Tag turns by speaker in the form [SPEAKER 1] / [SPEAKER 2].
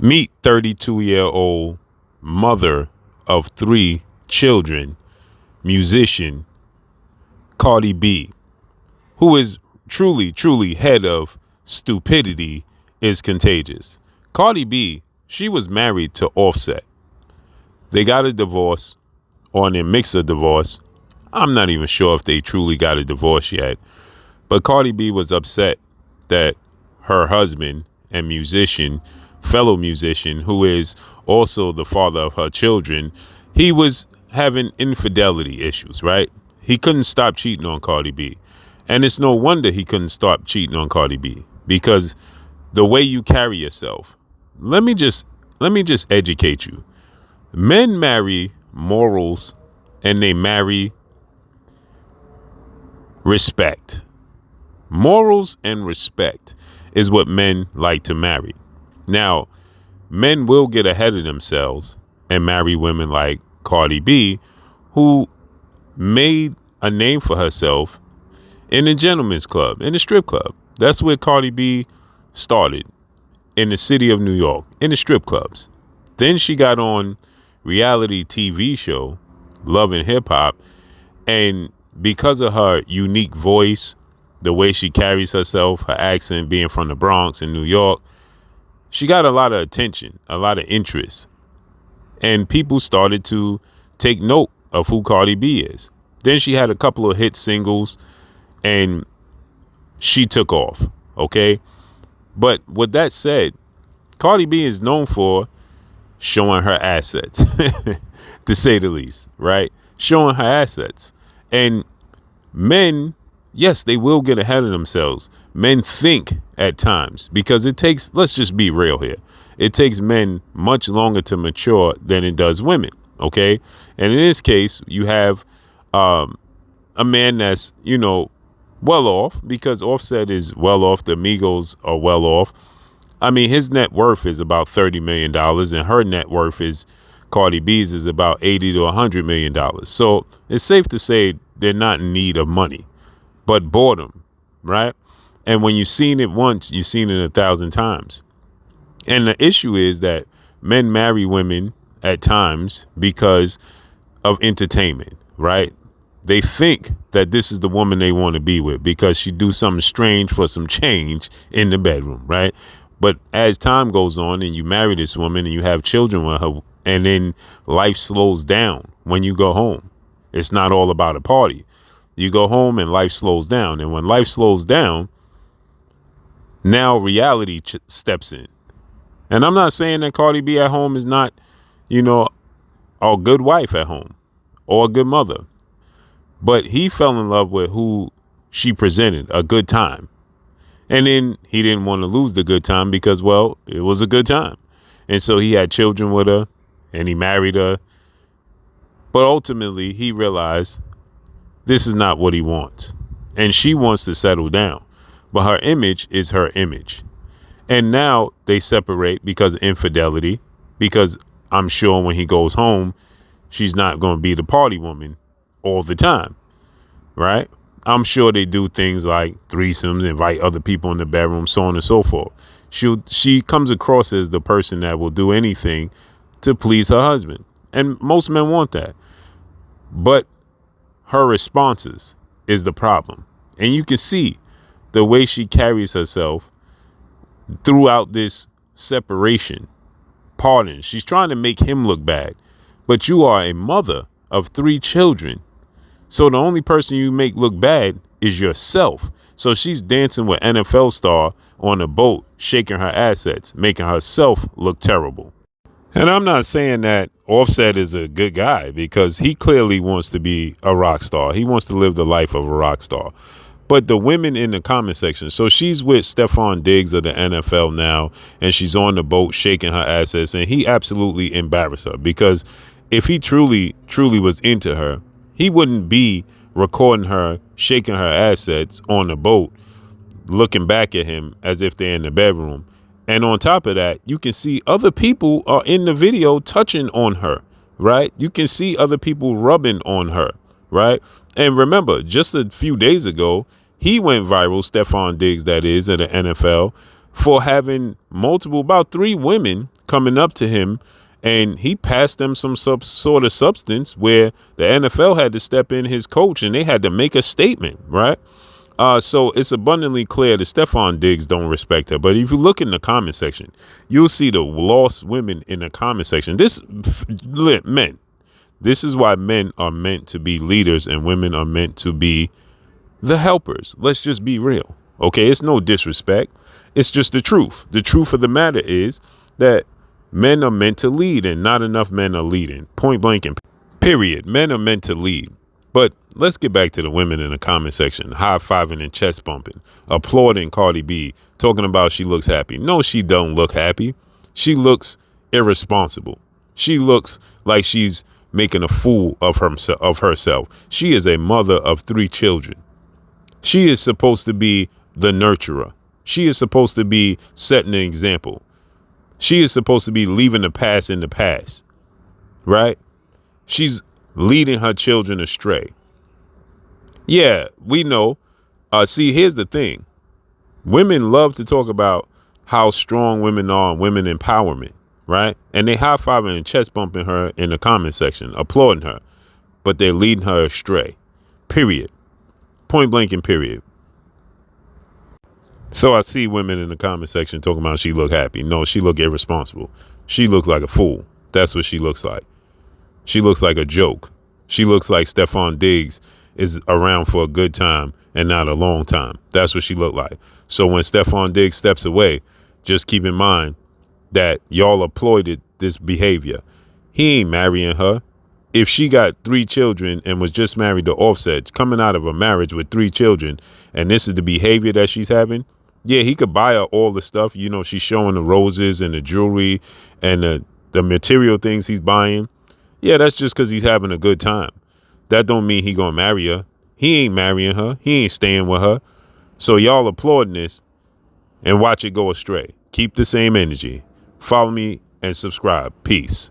[SPEAKER 1] Meet 32-year-old mother of 3 children, musician Cardi B, who is truly head of Stupidity is Contagious. Cardi B, she was married to Offset. They got a divorce, or in a mix of divorce. I'm not even sure if they truly got a divorce yet. But Cardi B was upset that her husband and fellow musician, who is also the father of her children, he was having infidelity issues, right? He couldn't stop cheating on Cardi B. And it's no wonder he couldn't stop cheating on Cardi B, because the way you carry yourself. Let me just educate you. Men marry morals and they marry respect. Morals and respect is what men like to marry. Now, men will get ahead of themselves and marry women like Cardi B, who made a name for herself in a gentleman's club, in a strip club. That's where Cardi B started, in the city of New York, in the strip clubs. Then she got on reality TV show, Love and Hip Hop, and because of her unique voice, the way she carries herself, her accent being from the Bronx in New York, she got a lot of attention, a lot of interest. And people started to take note of who Cardi B is. Then she had a couple of hit singles and she took off, okay? But with that said, Cardi B is known for showing her assets, to say the least, right? Showing her assets. And men, yes, they will get ahead of themselves. Men think at times, because it takes, let's just be real here, it takes men much longer to mature than it does women, okay? And in this case, you have a man that's, well off, because Offset is well off. The Migos are well off. I mean, his net worth is about $30 million, and her net worth is, Cardi B's, is about $80 to $100 million. So it's safe to say they're not in need of money, but boredom, right? And when you've seen it once, you've seen it 1,000 times. And the issue is that men marry women at times because of entertainment, right? They think that this is the woman they want to be with because she do something strange for some change in the bedroom, right? But as time goes on and you marry this woman and you have children with her, and then life slows down when you go home. It's not all about a party. You go home and life slows down. And when life slows down, now reality steps in. And I'm not saying that Cardi B at home is not, a good wife at home or a good mother. But he fell in love with who she presented, a good time. And then he didn't want to lose the good time because, well, it was a good time. And so he had children with her and he married her. But ultimately, he realized this is not what he wants. And she wants to settle down. But her image is her image. And now they separate because of infidelity, because I'm sure when he goes home, she's not going to be the party woman all the time, right? I'm sure they do things like threesomes, invite other people in the bedroom, so on and so forth. She comes across as the person that will do anything to please her husband. And most men want that. But her responses is the problem. And you can see the way she carries herself throughout this separation. Pardon. She's trying to make him look bad. But you are a mother of 3 children. So the only person you make look bad is yourself. So she's dancing with NFL star on a boat, shaking her assets, making herself look terrible. And I'm not saying that Offset is a good guy, because he clearly wants to be a rock star. He wants to live the life of a rock star. But the women in the comment section, so she's with Stefon Diggs of the NFL now, and she's on the boat shaking her assets, and he absolutely embarrassed her, because if he truly was into her, he wouldn't be recording her shaking her assets on the boat, looking back at him as if they're in the bedroom. And on top of that, you can see other people are in the video touching on her, right? You can see other people rubbing on her, right? And remember, just a few days ago, he went viral, Stefon Diggs, that is, in the NFL, for having about 3 women coming up to him, and he passed them some sort of substance where the NFL had to step in, his coach, and they had to make a statement, right? So it's abundantly clear that Stefon Diggs don't respect her. But if you look in the comment section, you'll see the lost women in the comment section. Men. This is why men are meant to be leaders and women are meant to be the helpers. Let's just be real. Okay, it's no disrespect. It's just the truth. The truth of the matter is that men are meant to lead and not enough men are leading. Point blank and period. Men are meant to lead. But let's get back to the women in the comment section, high-fiving and chest bumping, applauding Cardi B, talking about she looks happy. No, she don't look happy. She looks irresponsible. She looks like she's making a fool of herself. She is a mother of 3 children. She is supposed to be the nurturer. She is supposed to be setting an example. She is supposed to be leaving the past in the past, right? She's leading her children astray. Yeah, we know. See, here's the thing. Women love to talk about how strong women are and women empowerment, right? And they high-fiving and chest bumping her in the comment section, applauding her, but they're leading her astray. Period. Point blank and period. So I see women in the comment section talking about she look happy. No, she look irresponsible. She looks like a fool. That's what she looks like. She looks like a joke. She looks like Stefon Diggs is around for a good time and not a long time. That's what she looked like. So when Stefon Diggs steps away, just keep in mind that y'all applauded this behavior. He ain't marrying her. If she got 3 children and was just married to Offset, coming out of a marriage with 3 children, and this is the behavior that she's having, yeah, he could buy her all the stuff. You know, she's showing the roses and the jewelry and the material things he's buying. Yeah, that's just because he's having a good time. That don't mean he gonna marry her. He ain't marrying her. He ain't staying with her. So y'all applauding this and watch it go astray. Keep the same energy. Follow me and subscribe. Peace.